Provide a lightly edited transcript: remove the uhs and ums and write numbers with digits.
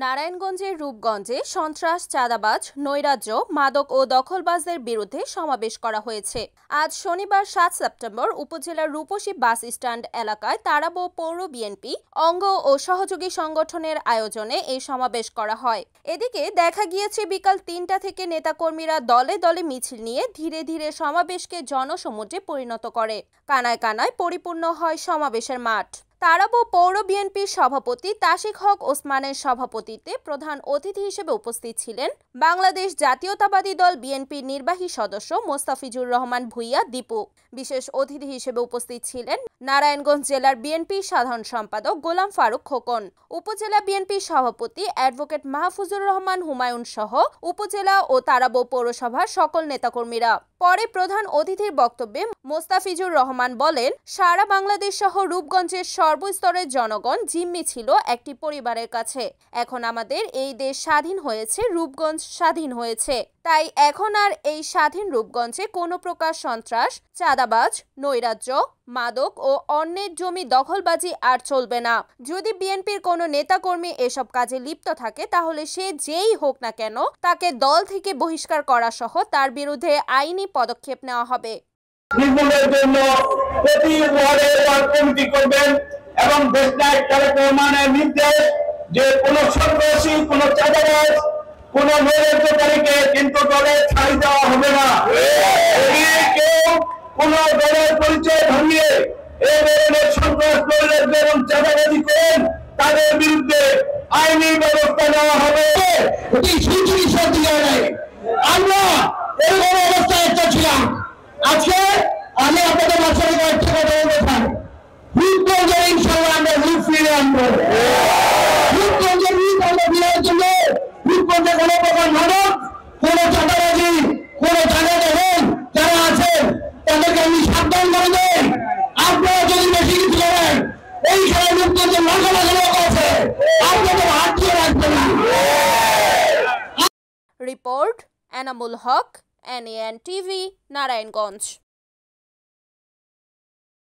নারায়ণগঞ্জের রূপগঞ্জে সন্ত্রাস, চাঁদাবাজ, নৈরাজ্য, মাদক ও দখলবাজদের বিরুদ্ধে সমাবেশ করা হয়েছে। আজ শনিবার ৭ সেপ্টেম্বর উপজেলার রূপসী বাস স্ট্যান্ড এলাকায় তারাবো পৌর বিএনপি অঙ্গ ও সহযোগী সংগঠনের আয়োজনে এই সমাবেশ করা হয়। এদিকে দেখা গিয়েছে বিকাল ৩টা থেকে নেতাকর্মীরা দলে দলে মিছিল নিয়ে ধীরে ধীরে সমাবেশকে জনসমুদ্রে পরিণত করে। কানায় কানায় পরিপূর্ণ হয় সমাবেশের মাঠ। তারাবো পৌর বিএনপির সভাপতি তাশিক হক ওসমানের সভাপতিত্বে প্রধান অতিথি হিসেবে উপস্থিত ছিলেন বাংলাদেশ জাতীয়তাবাদী দল বিএনপির নির্বাহী সদস্য মোস্তাফিজুর রহমান ভূঁইয়া দীপু। বিশেষ অতিথি হিসেবে উপস্থিত ছিলেন নারায়ণগঞ্জ জেলার বিএনপির সাধারণ সম্পাদক গোলাম ফারুক খোকন, উপজেলা বিএনপির সভাপতি অ্যাডভোকেট মাহফুজুর রহমান হুমায়ুন সহ উপজেলা ও তারাবো পৌরসভার সকল নেতাকর্মীরা। পরে প্রধান অতিথির বক্তব্যে মোস্তাফিজুর রহমান বলেন, সারা বাংলাদেশ সহ রূপগঞ্জের সর্বস্তরের জনগণ জিম্মি ছিল একটি পরিবারের কাছে। এখন আমাদের এই দেশ স্বাধীন হয়েছে, রূপগঞ্জ স্বাধীন হয়েছে। তাই এখন আর এই স্বাধীন রূপগঞ্জে কোনো প্রকার সন্ত্রাস, চাঁদাবাজ, নৈরাজ্য, মাদক ও অন্যের জমি দখলবাজি আর চলবে না। যদি বিএনপির কোনো নেতাকর্মী এসব কাজে লিপ্ত থাকে তাহলে সে যেই হোক না কেন তাকে দল থেকে বহিষ্কার করা সহ তার বিরুদ্ধে আইনি পদক্ষেপ নেওয়া হবে। নির্মূলের জন্য প্রতি ওয়ার্ডে ওয়ার্ড কমিটি করবেন এবং দেশনায়ক তারেক রহমানের নির্দেশ যে কোনো সন্ত্রাসী, কোনো চাঁদাবাজ, কোনো নৈরাজ্যকারীকে কিন্তু দলে ছাড়ি দেওয়া হবে না। কেউ কোনো দলের পরিচয় ভাঙিয়ে এই ধরনের সন্ত্রাস, নৈরাজ্য এবং চাঁদাবাজি করেন তাদের বিরুদ্ধে আইনি ব্যবস্থা নেওয়া হবে। আমরা এরকম অবস্থায় একটা ছিলাম। আজকে আমি আপনাদের মাঝে একটা কথা বলতে চাই, রূপগঞ্জের ইনশাআল্লাহ আমরা রূপ ফিরে আনবো। রূপগঞ্জের রূপ আমরা ফিরার জন্য রূপগঞ্জে কোনো প্রকার মাদক, কোনো চাঁদাবাজি, কোনো চাঁদাবাজ যারা আছেন তাদেরকে আমি সাবধান করে দেই। আপনারা যদি বেশি কিছু করেন এই সময় রূপগঞ্জের লাখ লাখ লোক আছে, আপনাদের হাত দিয়ে রাখবে না। Report Enamul Haque, NAN TV, Narayanganj.